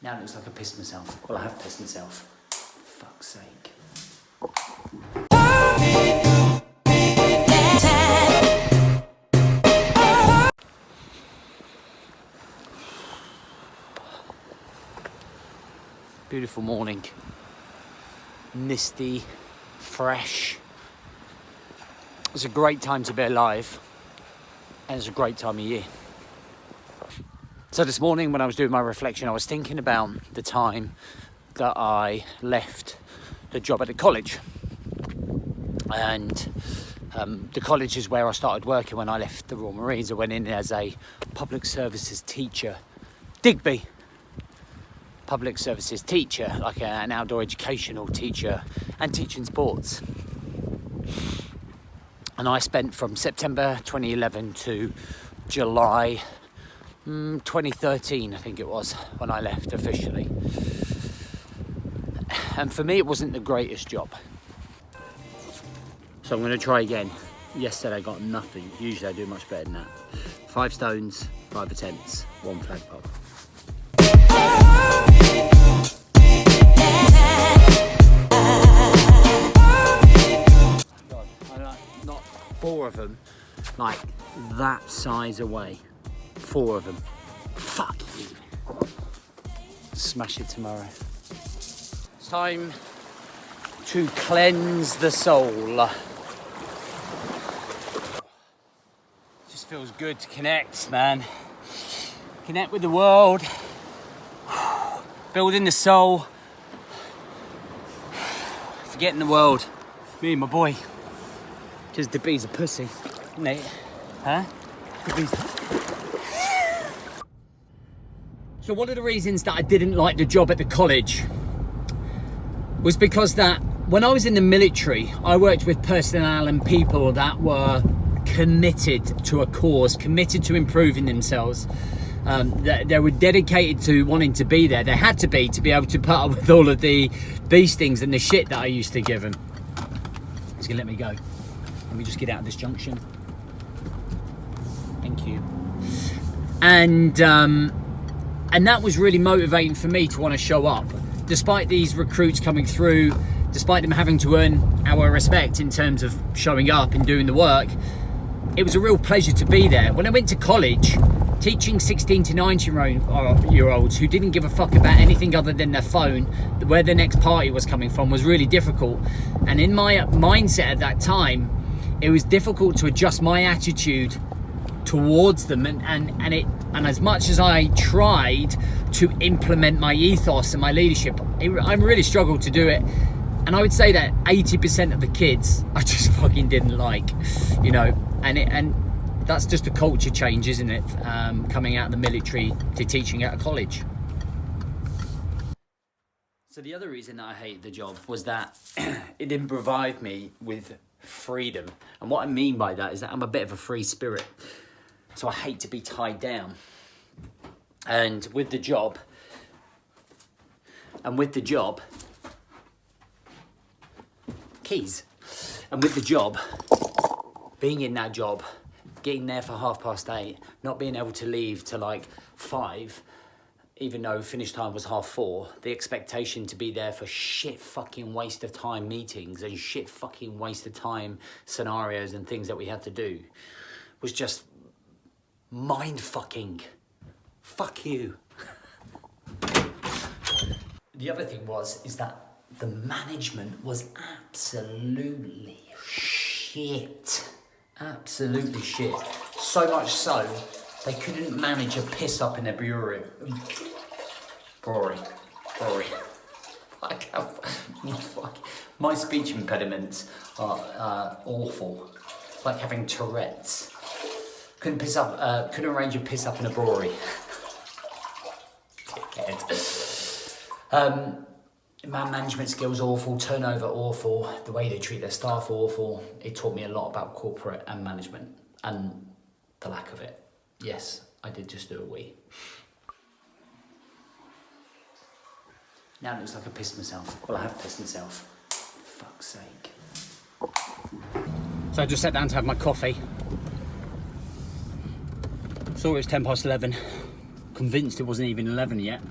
Now it looks like I pissed myself. Well, I have pissed myself. Fuck's sake. Beautiful morning. Misty, fresh. It's a great time to be alive. And it's a great time of year. So this morning when I was doing my reflection, I was thinking about the time that I left the job at the college. And the college is where I started working when I left the Royal Marines. I went in as a public services teacher. Digby. Public services teacher, like an outdoor educational teacher and teaching sports. And I spent from September 2011 to July 2013, I think it was, when I left officially. And for me, it wasn't the greatest job. So I'm going to try again. Yesterday I got nothing. Usually I do much better than that. 5 stones, 5 attempts, 1 flagpole. Not 4 of them, like that size away. 4 of them. Fuck you. Smash it tomorrow. It's time to cleanse the soul. Just feels good to connect, man. Connect with the world. Building the soul. Forgetting the world. Me and my boy. Because Debbie's a pussy, isn't it? Huh? So one of the reasons that I didn't like the job at the college was because that when I was in the military, I worked with personnel and people that were committed to a cause, committed to improving themselves. They were dedicated to wanting to be there. They had to be able to put up with all of the these things and the shit that I used to give them. He's gonna let me go. Let me just get out of this junction. Thank you. And that was really motivating for me to want to show up. Despite these recruits coming through, despite them having to earn our respect in terms of showing up and doing the work, it was a real pleasure to be there. When I went to college, teaching 16 to 19-year-olds who didn't give a fuck about anything other than their phone, where the next party was coming from, was really difficult. And in my mindset at that time, it was difficult to adjust my attitude towards them, and as much as I tried to implement my ethos and my leadership, I really struggled to do it. And I would say that 80% of the kids I just fucking didn't like, you know, and that's just a culture change, isn't it? Coming out of the military to teaching at a college. So the other reason that I hated the job was that it didn't provide me with freedom. And what I mean by that is that I'm a bit of a free spirit. So I hate to be tied down. And with the job, keys. And with the job, being in that job, getting there for 8:30, not being able to leave till like 5, even though finish time was 4:30, the expectation to be there for shit fucking waste of time meetings and shit fucking waste of time scenarios and things that we had to do was just mind fucking. Fuck you. The other thing is that the management was absolutely shit. Absolutely shit. So much so, they couldn't manage a piss up in their brewery. My speech impediments are awful. It's like having Tourette's. Couldn't arrange a piss up in a brewery. Man management skills awful, turnover awful, the way they treat their staff awful. It taught me a lot about corporate and management and the lack of it. Yes, I did just do a wee. Now it looks like I pissed myself. Well, I have pissed myself. Fuck's sake. So I just sat down to have my coffee. Saw it was 11:10. Convinced it wasn't even 11 yet.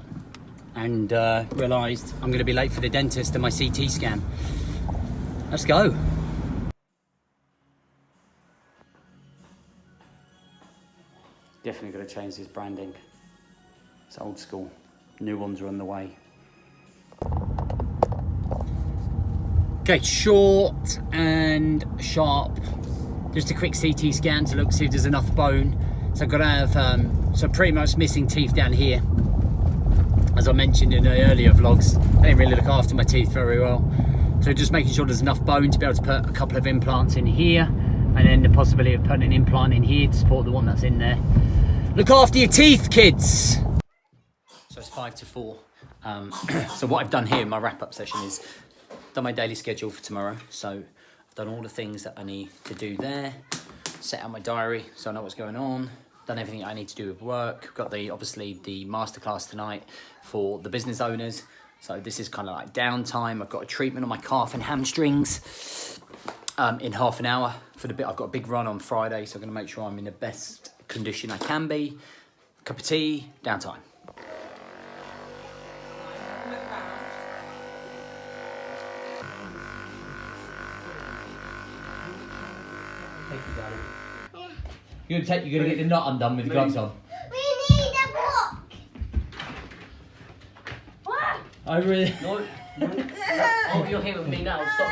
and realised I'm going to be late for the dentist and my CT scan. Let's go. Definitely going to change this branding. It's old school. New ones are on the way. Okay, short and sharp. Just a quick CT scan to look, see if there's enough bone. So I've got to have, so pretty much missing teeth down here. As I mentioned in the earlier vlogs, I didn't really look after my teeth very well. So just making sure there's enough bone to be able to put a couple of implants in here, and then the possibility of putting an implant in here to support the one that's in there. Look after your teeth, kids. So it's 5 to 4. So what I've done here in my wrap-up session is done my daily schedule for tomorrow. So I've done all the things that I need to do there, set out my diary so I know what's going on, done everything I need to do with work. Got obviously the masterclass tonight for the business owners. So this is kind of like downtime. I've got a treatment on my calf and hamstrings in half an hour for the bit. I've got a big run on Friday, so I'm going to make sure I'm in the best condition I can be. Cup of tea, downtime. You're gonna get the knot undone with the gloves on. We need a book. What? I really. No. Oh, you're here with me now. Stop.